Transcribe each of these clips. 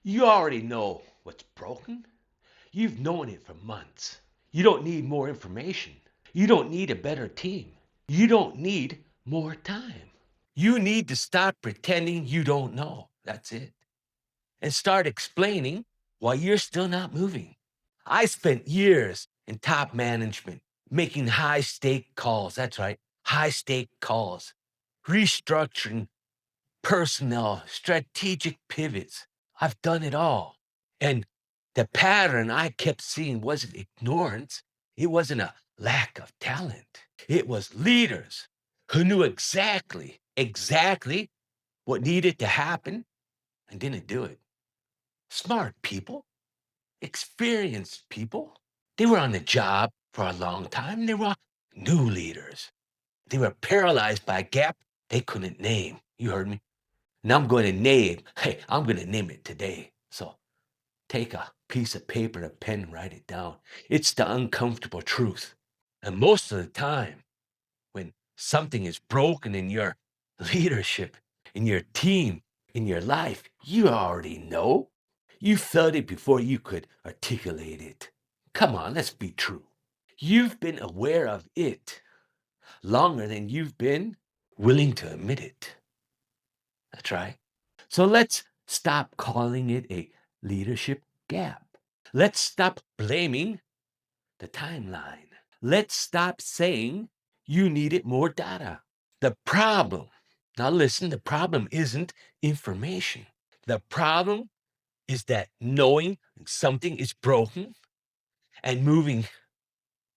You already know what's broken. You've known it for months. You don't need more information. You don't need a better team. You don't need more time. You need to stop pretending you don't know. That's it. And start explaining why you're still not moving. I spent years in top management making high stake calls. That's right, high stake calls, restructuring personnel, strategic pivots. I've done it all. And the pattern I kept seeing wasn't ignorance, it wasn't a lack of talent. It was leaders who knew exactly what needed to happen and didn't do it. Smart people, experienced people. They were on the job for a long time. They were new leaders. They were paralyzed by a gap they couldn't name. You heard me? And I'm going to name, hey, I'm going to name it today. So take a piece of paper and a pen and write it down. It's the uncomfortable truth. And most of the time, when something is broken in your leadership, in your team, in your life, you already know. You felt it before you could articulate it. Come on, let's be true. You've been aware of it longer than you've been willing to admit it. That's right. So let's stop calling it a leadership gap. Let's stop blaming the timeline. Let's stop saying you needed more data. The problem, now listen, the problem isn't information. The problem is that knowing something is broken and moving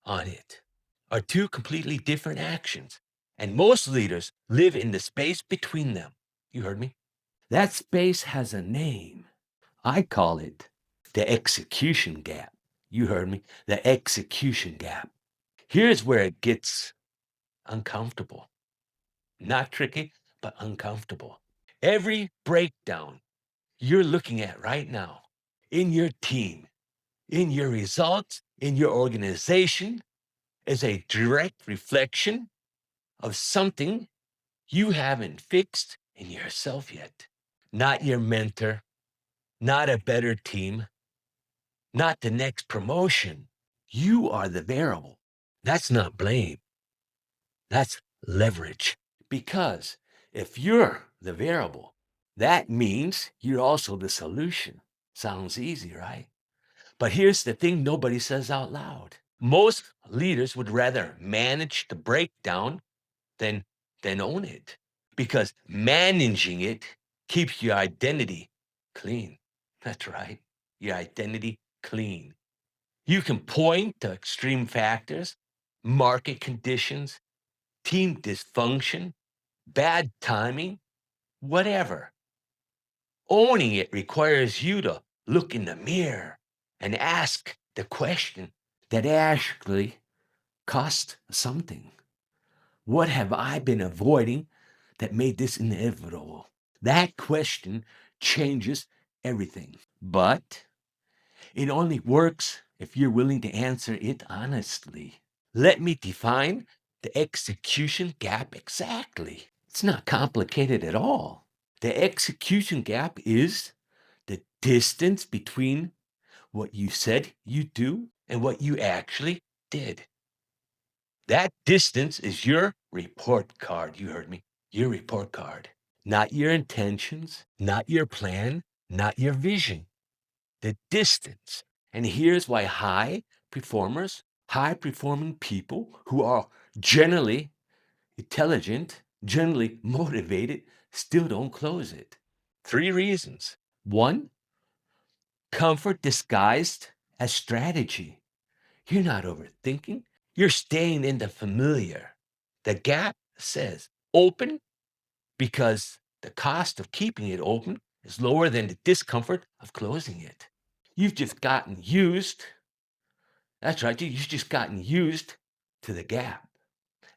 on it are two completely different actions. And most leaders live in the space between them. You heard me? That space has a name. I call it the execution gap. You heard me? The execution gap. Here's where it gets uncomfortable. Not tricky, but uncomfortable. Every breakdown you're looking at right now in your team, in your results, in your organization is a direct reflection of something you haven't fixed in yourself yet. Not your mentor, not a better team, not the next promotion. You are the variable. That's not blame. That's leverage. Because if you're the variable, that means you're also the solution. Sounds easy, right? But here's the thing nobody says out loud. Most leaders would rather manage the breakdown than, than own it. Because managing it keeps your identity clean. That's right. Your identity clean. You can point to extreme factors, market conditions, team dysfunction, bad timing, whatever. Owning it requires you to look in the mirror and ask the question that actually cost something. What have I been avoiding that made this inevitable? That question changes everything. But it only works if you're willing to answer it honestly. Let me define the execution gap exactly. It's not complicated at all. The execution gap is the distance between what you said you do and what you actually did. That distance is your report card. You heard me. Your report card. Not your intentions, not your plan, not your vision. The distance. And here's why high performers, high performing people who are generally intelligent, generally motivated, still don't close it. 3 reasons. 1, comfort disguised as strategy. You're not overthinking, you're staying in the familiar. The gap says open because the cost of keeping it open is lower than the discomfort of closing it. You've just gotten used. That's right, you've just gotten used to the gap.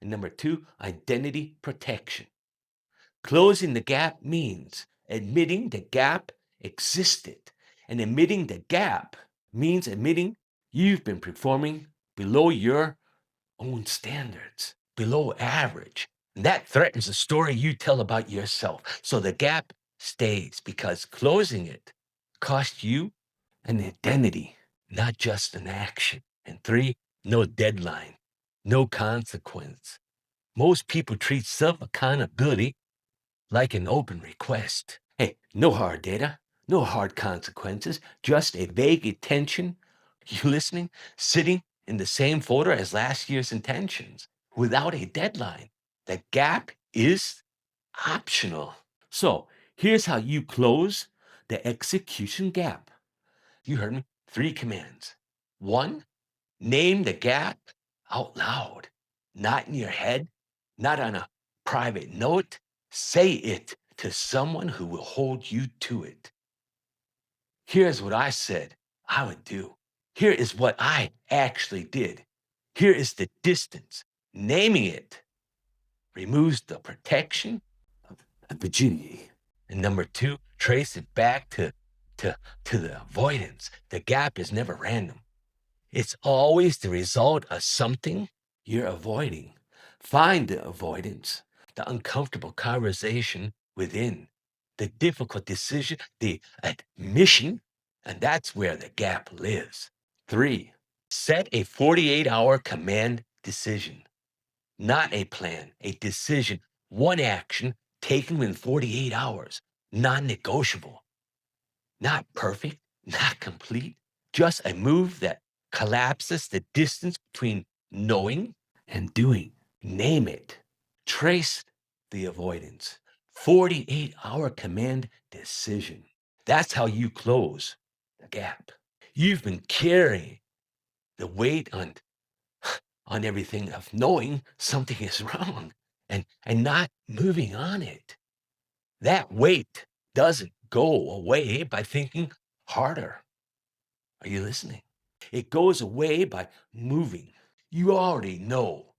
And number 2, identity protection. Closing the gap means admitting the gap existed. And admitting the gap means admitting you've been performing below your own standards, below average. And that threatens the story you tell about yourself. So the gap stays because closing it cost you an identity, not just an action. And three, no deadline, no consequence. Most people treat self accountability like an open request. Hey, no hard data, no hard consequences, just a vague intention. You listening? Sitting in the same folder as last year's intentions without a deadline. The gap is optional. So here's how you close the execution gap. You heard me. Three commands. One, name the gap out loud, not in your head, not on a private note. Say it to someone who will hold you to it. Here's what I said I would do. Here is what I actually did. Here is the distance. Naming it removes the protection of rigidity. And number two, trace it back to, to the avoidance. The gap is never random. It's always the result of something you're avoiding. Find the avoidance, the uncomfortable conversation within, the difficult decision, the admission, and that's where the gap lives. Three, set a 48-hour command decision, not a plan, a decision, one action taken within 48 hours, non negotiable. Not perfect, not complete, just a move that collapses the distance between knowing and doing. Name it. Trace the avoidance. 48-hour command decision. That's how you close the gap. You've been carrying the weight on everything of knowing something is wrong and not moving on it. That weight doesn't go away by thinking harder. Are you listening? It goes away by moving. You already know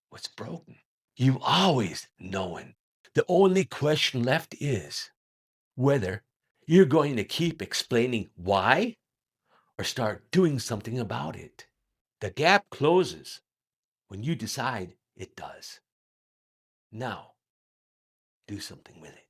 what's broken. You always knowing. The only question left is whether you're going to keep explaining why or start doing something about it. The gap closes when you decide it does. Now, do something with it.